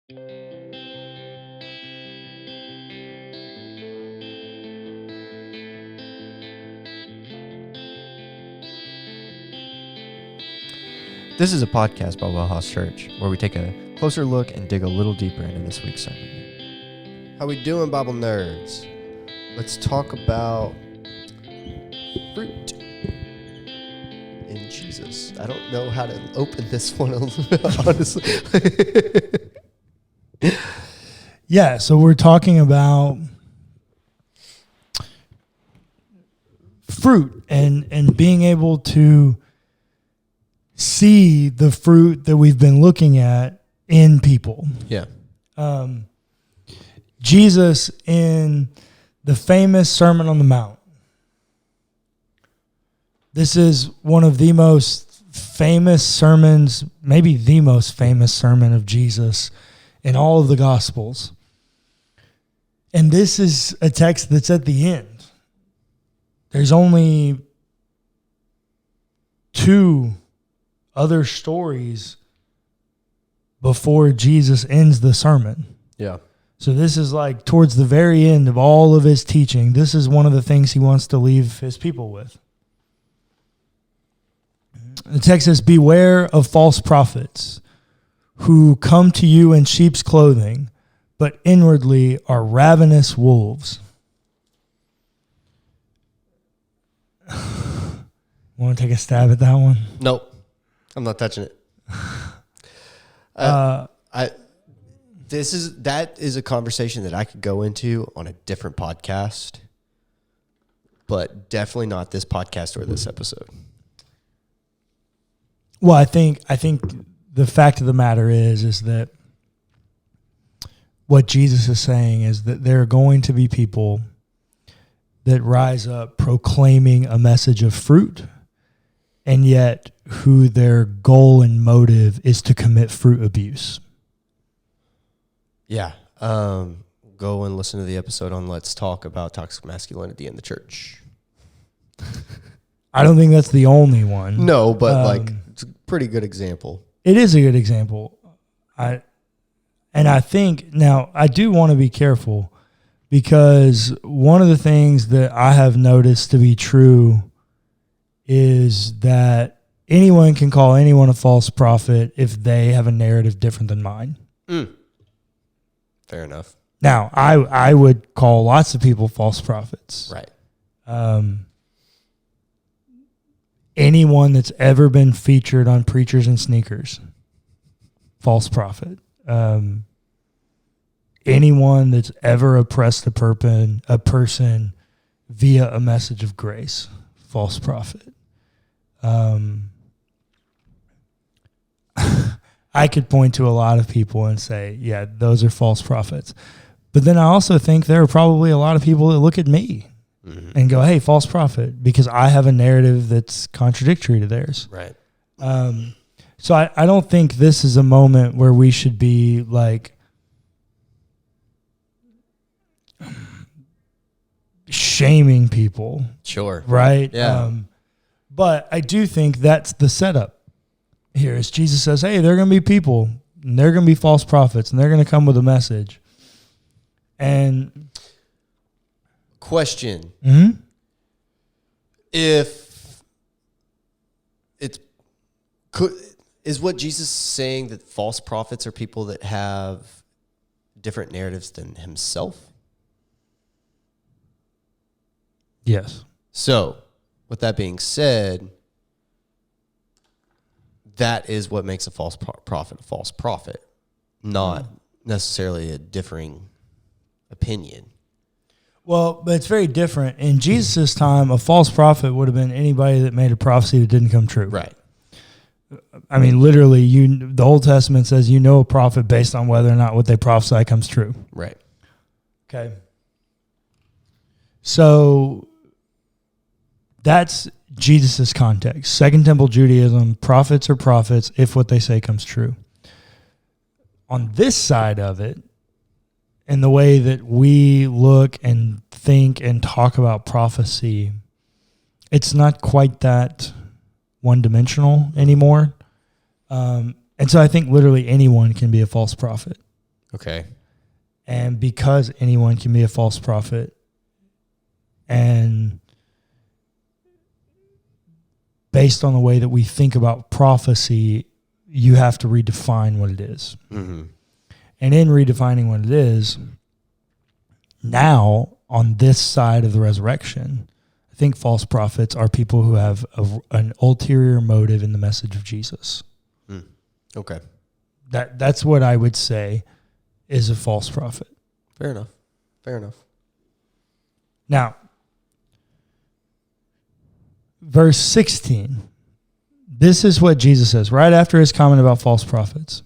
This is a podcast by WellHouse Church, where we take a closer look and dig a little deeper into this week's sermon. How we doing, Bible nerds? Let's talk about fruit in Jesus. I don't know how to open this one, honestly. Yeah, so we're talking about fruit and being able to see the fruit that we've been looking at in people. Yeah. Jesus, in the famous Sermon on the Mount, this is one of the most famous sermons, maybe the most famous sermon of Jesus in all of the Gospels. And this is a text that's at the end. There's only two other stories before Jesus ends the sermon. Yeah. So this is like towards the very end of all of his teaching. This is one of the things he wants to leave his people with. The text says, "Beware of false prophets who come to you in sheep's clothing, but inwardly are ravenous wolves." Want to take a stab at that one? Nope. I'm not touching it. That is a conversation that I could go into on a different podcast, but definitely not this podcast or this episode. Well, I think the fact of the matter is that what Jesus is saying is that there are going to be people that rise up proclaiming a message of fruit, and yet who their goal and motive is to commit fruit abuse. Yeah. Go and listen to the episode on Let's Talk about toxic masculinity in the church. I don't think that's the only one. No, but it's a pretty good example. It is a good example. I think now I do want to be careful, because one of the things that I have noticed to be true is that anyone can call anyone a false prophet if they have a narrative different than mine. Fair enough. Now, I would call lots of people false prophets. Right. Anyone that's ever been featured on Preachers and Sneakers, false prophet. Anyone that's ever oppressed a person via a message of grace, false prophet. I could point to a lot of people and say, yeah, those are false prophets. But then I also think there are probably a lot of people that look at me and go, hey, false prophet, because I have a narrative that's contradictory to theirs. Right. So I don't think this is a moment where we should be like shaming people. Sure. Right? Yeah. But I do think that's the setup here. Is Jesus says, hey, there are going to be people, and they're going to be false prophets, and they're going to come with a message. And question. If is what Jesus saying that false prophets are people that have different narratives than himself? yes. So, with that being said, that is what makes a false prophet, not necessarily a differing opinion. Well, but it's very different. In Jesus' time, a false prophet would have been anybody that made a prophecy that didn't come true. Right. I mean, literally, the Old Testament says you know a prophet based on whether or not what they prophesy comes true. Right. Okay. So that's Jesus' context. Second Temple Judaism, prophets are prophets if what they say comes true. On this side of it, in the way that we look and think and talk about prophecy, it's not quite that one-dimensional anymore. And so I think literally anyone can be a false prophet. Okay. And because anyone can be a false prophet, and based on the way that we think about prophecy, you have to redefine what it is. Mm-hmm. And in redefining what it is, now on this side of the resurrection, I think false prophets are people who have an ulterior motive in the message of Jesus. Okay. That's what I would say is a false prophet. Fair enough. Fair enough. Now, verse 16, this is what Jesus says right after his comment about false prophets.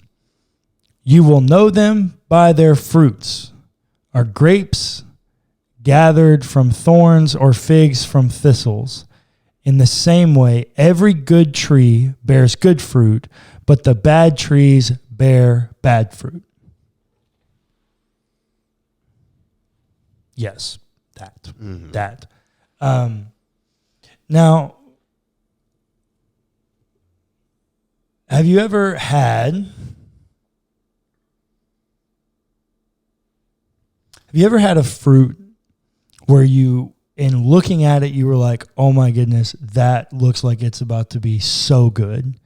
You will know them by their fruits. Are grapes gathered from thorns or figs from thistles? In the same way, every good tree bears good fruit, but the bad trees bear bad fruit. Yes, that. Mm-hmm. That. Now, have you ever had a fruit where you, in looking at it, you were like, oh my goodness, that looks like it's about to be so good.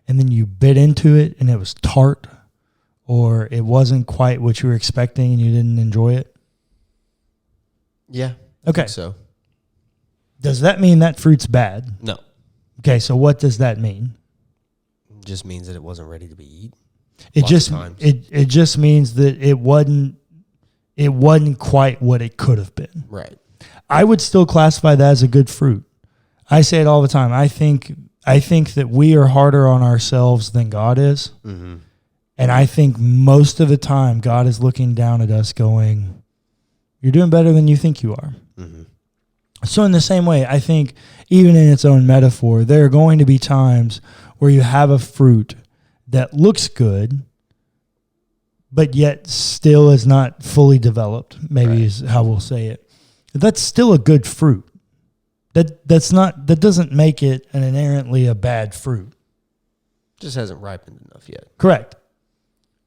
And then you bit into it and it was tart, or it wasn't quite what you were expecting and you didn't enjoy it? Yeah. Okay. So. Does that mean that fruit's bad? No. Okay, so what does that mean? It just means that it wasn't ready to be eaten. It just means that it wasn't quite what it could have been. Right. I would still classify that as a good fruit. I say it all the time. I think that we are harder on ourselves than God is. Mm-hmm. And I think most of the time God is looking down at us going, you're doing better than you think you are. Mm-hmm. So in the same way, I think even in its own metaphor, there are going to be times where you have a fruit that looks good, but yet still is not fully developed, maybe is how we'll say it. That's still a good fruit. That doesn't make it an inherently a bad fruit. Just hasn't ripened enough yet. Correct.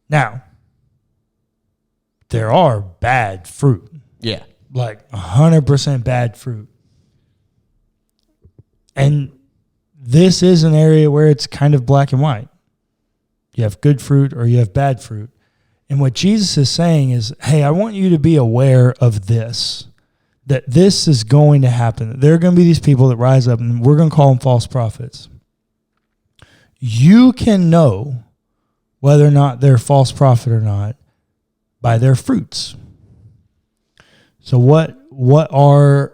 Now, there are bad fruit. Yeah. Like 100% bad fruit. And this is an area where it's kind of black and white. You have good fruit or you have bad fruit. And what Jesus is saying is, hey, I want you to be aware of this, that this is going to happen. There are going to be these people that rise up, and we're going to call them false prophets. You can know whether or not they're a false prophet or not by their fruits. So what are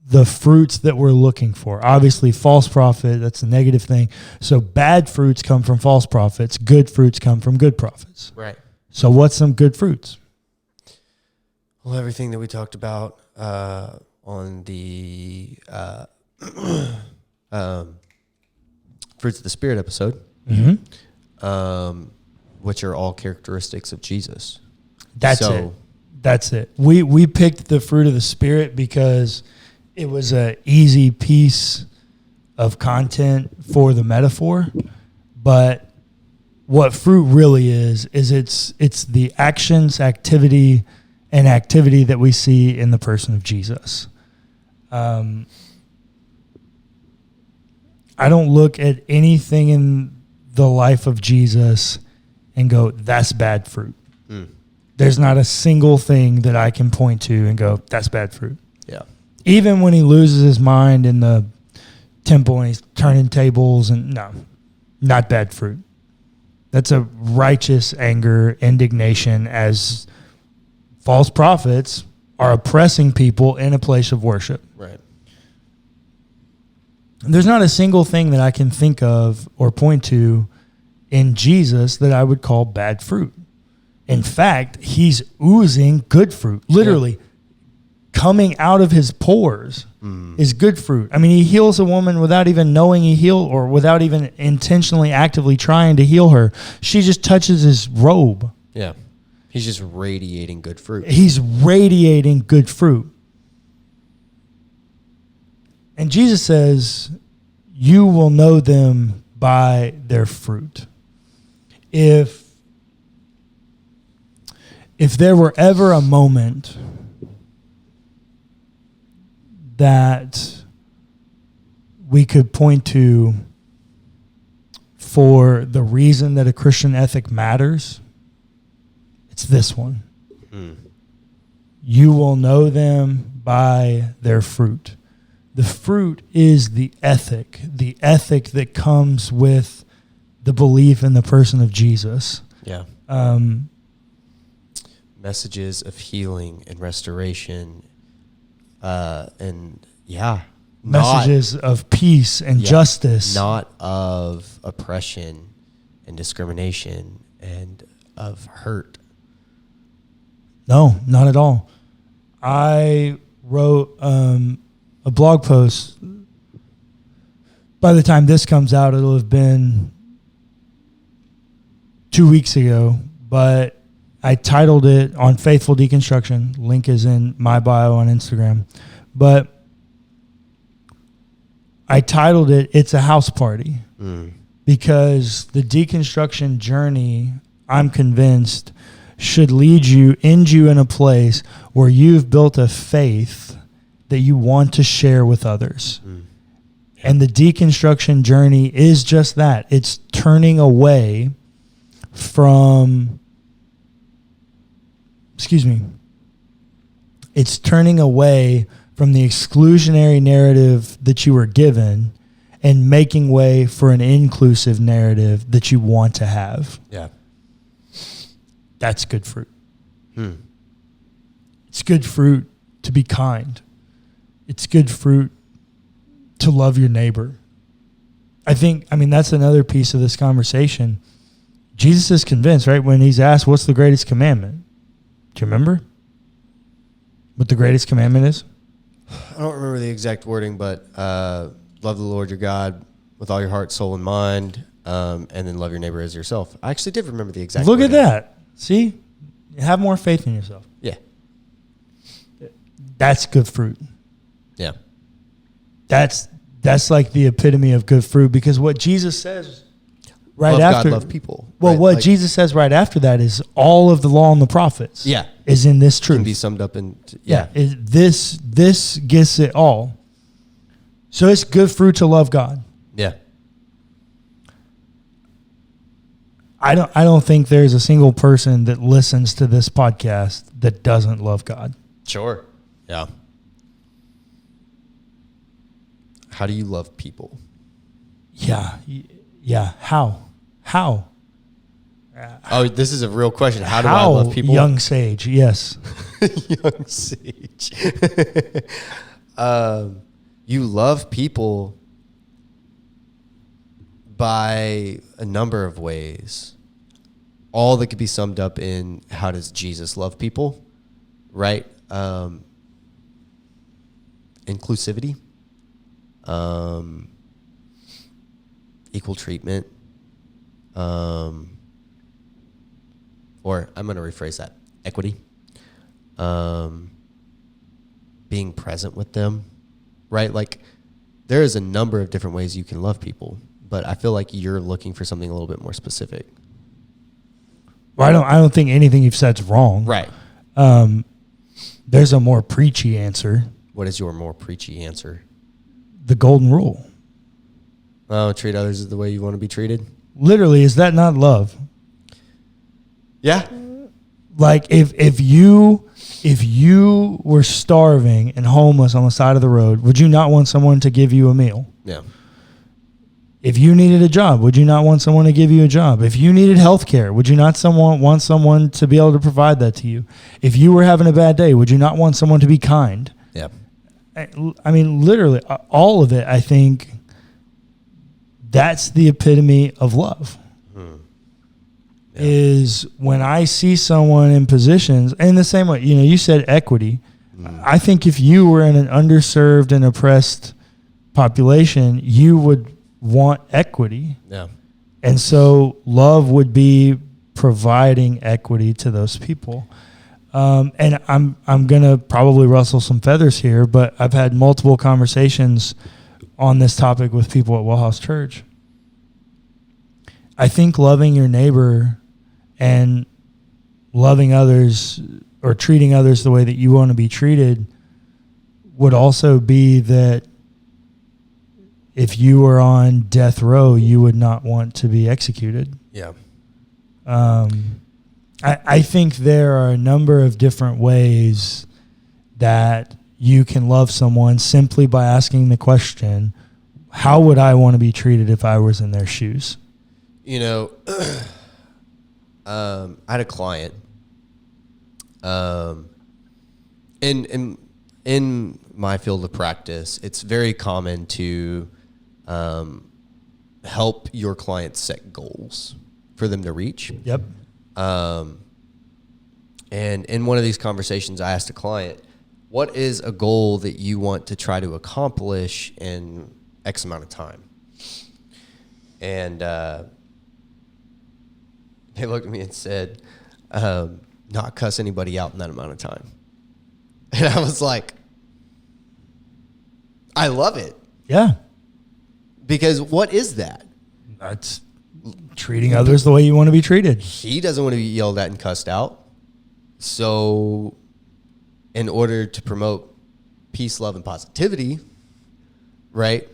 the fruits that we're looking for? Obviously, false prophet, that's a negative thing. So bad fruits come from false prophets. Good fruits come from good prophets. Right. So what's some good fruits? Well, everything that we talked about on the Fruits of the Spirit episode, which are all characteristics of Jesus. That's it. We picked the fruit of the Spirit because it was an easy piece of content for the metaphor. But what fruit really is it's the actions, activity that we see in the person of Jesus. I don't look at anything in the life of Jesus and go, that's bad fruit. There's not a single thing that I can point to and go, that's bad fruit. Yeah. Even when he loses his mind in the temple and he's turning tables, and no, not bad fruit. That's a righteous anger, indignation, as false prophets are oppressing people in a place of worship. Right. There's not a single thing that I can think of or point to in Jesus that I would call bad fruit. In fact, he's oozing good fruit. Literally, coming out of his pores is good fruit. I mean, he heals a woman without even knowing he healed, or without even intentionally, actively trying to heal her. She just touches his robe. Yeah. He's just radiating good fruit. He's radiating good fruit. And Jesus says, you will know them by their fruit. If if there were ever a moment that we could point to for the reason that a Christian ethic matters, it's this one. You will know them by their fruit. The fruit is the ethic that comes with the belief in the person of Jesus. Yeah. Messages of healing and restoration, and messages of peace and justice, not of oppression and discrimination and of hurt. No, not at all. I wrote a blog post. By the time this comes out, it'll have been 2 weeks ago, but I titled it on Faithful Deconstruction. Link is in my bio on Instagram. But I titled it, It's a House Party. Because the deconstruction journey, I'm convinced, should end you in a place where you've built a faith that you want to share with others. And the deconstruction journey is just that. It's turning away from... It's turning away from the exclusionary narrative that you were given and making way for an inclusive narrative that you want to have. Yeah. That's good fruit. It's good fruit to be kind. It's good fruit to love your neighbor. I mean, that's another piece of this conversation. Jesus is convinced, right? When he's asked, what's the greatest commandment? Do you remember what the greatest commandment is? I don't remember the exact wording, but love the Lord your God with all your heart, soul, and mind, and then love your neighbor as yourself. I actually did remember the exact wording. Look at that. See? Have more faith in yourself. Yeah. That's good fruit. Yeah. That's like the epitome of good fruit, because what Jesus says right after... God, love people. Well, right? what Jesus says right after that is all of the law and the prophets is in this truth. Can be summed up in... This gets it all. So it's good fruit to love God. Yeah. I don't think there's a single person that listens to this podcast that doesn't love God. Sure. Yeah. How do you love people? Yeah. How? Oh, this is a real question. How do I love people? Young sage, yes. Young sage. You love people by a number of ways. All that could be summed up in how does Jesus love people, right? Inclusivity, equal treatment, or I'm going to rephrase that, equity, being present with them, right? Like there is a number of different ways you can love people, but I feel like you're looking for something a little bit more specific. Well, I don't think anything you've said's wrong. Right. There's a more preachy answer. What is your more preachy answer? The golden rule. Oh, treat others the way you want to be treated. Literally, is that not love? Yeah. Like if you were starving and homeless on the side of the road, would you not want someone to give you a meal? Yeah. If you needed a job, would you not want someone to give you a job? If you needed health care, would you not want someone to be able to provide that to you? If you were having a bad day, would you not want someone to be kind? Yeah. I mean, literally, all of it, I think that's the epitome of love. Yeah. Is when I see someone in positions, and the same way, you said equity. I think if you were in an underserved and oppressed population, you would want equity. Yeah. And so love would be providing equity to those people. And I'm going to probably rustle some feathers here, but I've had multiple conversations on this topic with people at WellHouse Church. I think loving your neighbor and loving others or treating others the way that you want to be treated would also be that if you were on death row, you would not want to be executed. Yeah. I think there are a number of different ways that you can love someone simply by asking the question, how would I want to be treated if I was in their shoes? You know, I had a client, in my field of practice, it's very common to help your clients set goals for them to reach. Yep. And in one of these conversations, I asked a client, what is a goal that you want to try to accomplish in X amount of time? And they looked at me and said, not cuss anybody out in that amount of time. And I was like, I love it. Yeah. Because what is that? That's treating others the way you want to be treated. He doesn't want to be yelled at and cussed out. So in order to promote peace, love, and positivity, right,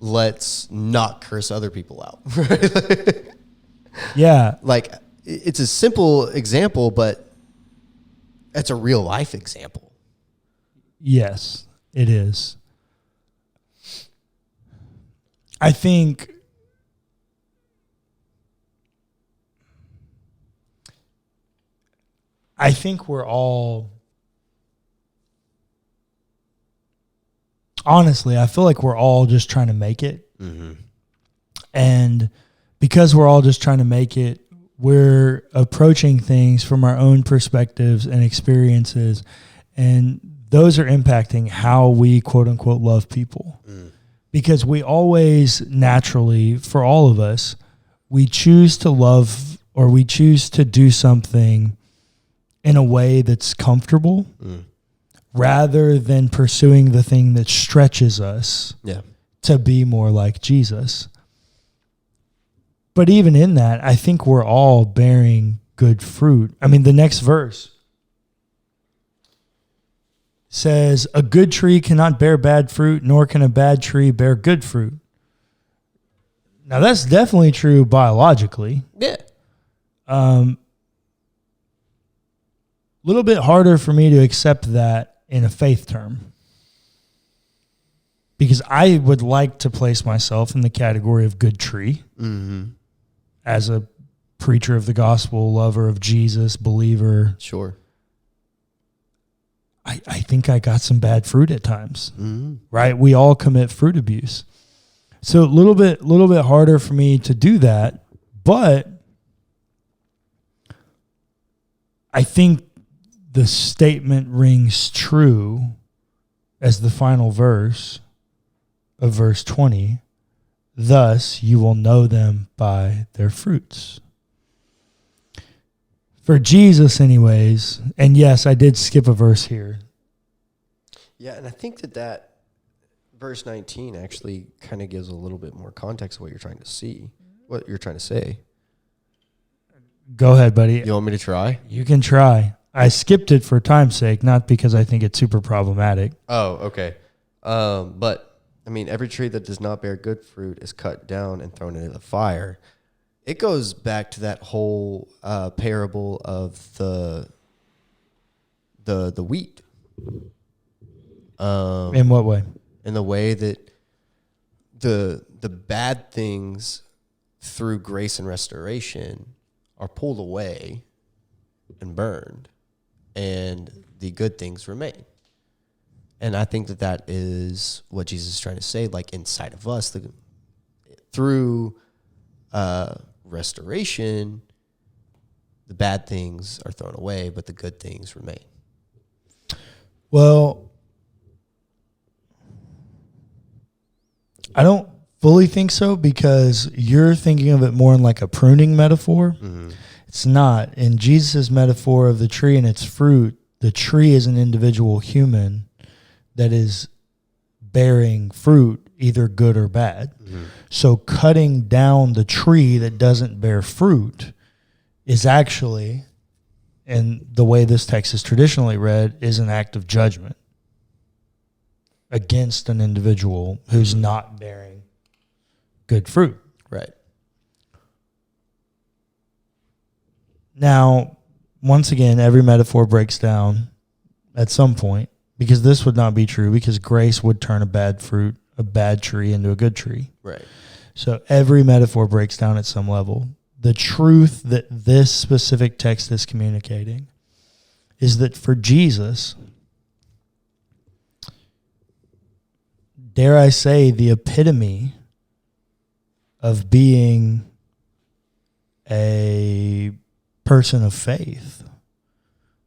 let's not curse other people out. Yeah. Like, it's a simple example, but it's a real life example. Yes, it is. I think we're all, honestly, I feel like we're all just trying to make it. Mm-hmm. And because we're all just trying to make it, we're approaching things from our own perspectives and experiences, and those are impacting how we quote unquote love people. Because we always naturally, for all of us, we choose to love or we choose to do something in a way that's comfortable rather than pursuing the thing that stretches us to be more like Jesus. But even in that, I think we're all bearing good fruit. I mean, the next verse says, a good tree cannot bear bad fruit, nor can a bad tree bear good fruit. Now, that's definitely true biologically. Yeah. Little bit harder for me to accept that in a faith term, because I would like to place myself in the category of good tree as a preacher of the gospel, lover of Jesus, believer. Sure. I think I got some bad fruit at times, right? We all commit fruit abuse. So a little bit harder for me to do that, but I think the statement rings true as the final verse of verse 20. Thus you will know them by their fruits. For Jesus anyways, and yes, I did skip a verse here. Yeah, and I think that verse 19 actually kind of gives a little bit more context of what you're trying to see, what you're trying to say. Go ahead, buddy. You want me to try? You can try. I skipped it for time's sake, not because I think it's super problematic. Oh, okay. But, I mean, every tree that does not bear good fruit is cut down and thrown into the fire. It goes back to that whole parable of the wheat. In what way? In the way that the bad things through grace and restoration are pulled away and burned, and the good things remain. And I think that is what Jesus is trying to say, like inside of us, through restoration, the bad things are thrown away, but the good things remain. Well, I don't fully think so, because you're thinking of it more in like a pruning metaphor. It's not. In Jesus' metaphor of the tree and its fruit, the tree is an individual human that is bearing fruit, either good or bad. So cutting down the tree that doesn't bear fruit is actually and the way this text is traditionally read, is an act of judgment against an individual who's not bearing good fruit. Right. Now, once again, every metaphor breaks down at some point, because this would not be true, because grace would turn a bad tree into a good tree. Right. So every metaphor breaks down at some level. The truth that this specific text is communicating is that for Jesus, dare I say, the epitome of being a person of faith,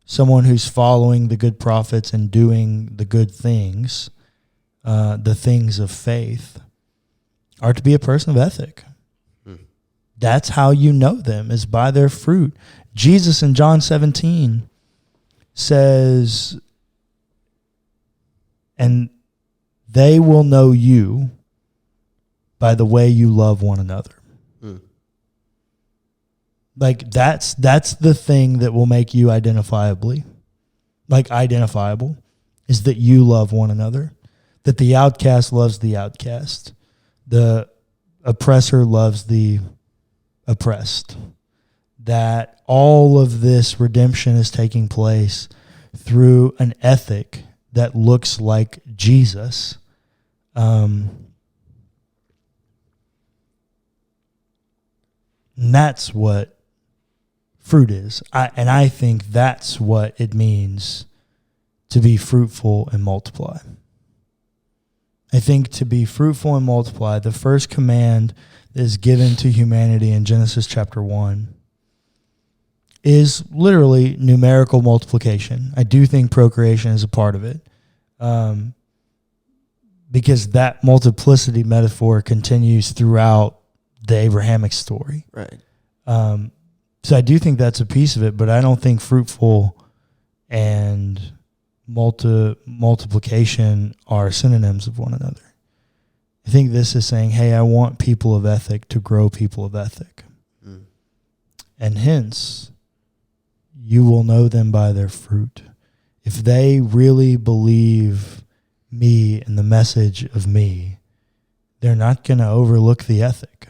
someone who's following the good prophets and doing the good things, the things of faith, are to be a person of ethic. That's how you know them, is by their fruit. Jesus in John 17 says, and they will know you by the way you love one another. Like that's the thing that will make you identifiable, is that you love one another, that the outcast loves the outcast, the oppressor loves the oppressed, that all of this redemption is taking place through an ethic that looks like Jesus. And that's what fruit is. I think that's what it means to be fruitful and multiply. I think to be fruitful and multiply, the first command that is given to humanity in Genesis chapter 1 is literally numerical multiplication. I do think procreation is a part of it, because that multiplicity metaphor continues throughout the Abrahamic story. Right. So I do think that's a piece of it, but I don't think fruitful and multiplication are synonyms of one another. I think this is saying, hey, I want people of ethic to grow people of ethic. And hence, you will know them by their fruit. If they really believe me and the message of me, they're not going to overlook the ethic.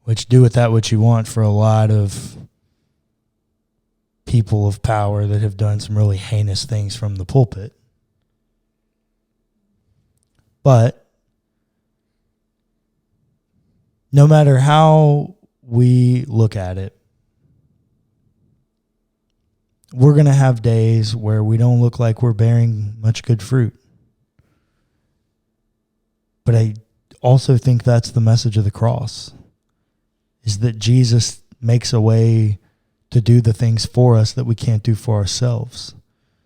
Which, do with that what you want for a lot of people of power that have done some really heinous things from the pulpit. But no matter how we look at it, we're going to have days where we don't look like we're bearing much good fruit. But I also think that's the message of the cross, is that Jesus makes a way to do the things for us that we can't do for ourselves.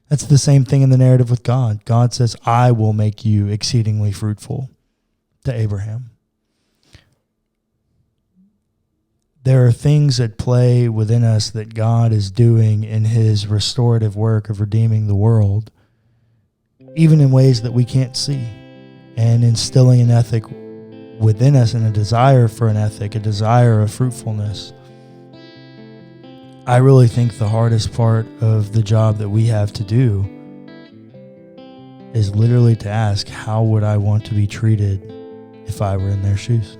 That's the same thing in the narrative with God. God says, I will make you exceedingly fruitful to Abraham. There are things at play within us that God is doing in his restorative work of redeeming the world, even in ways that we can't see, and instilling an ethic within us and a desire for an ethic, a desire of fruitfulness. I really think the hardest part of the job that we have to do is literally to ask, how would I want to be treated if I were in their shoes?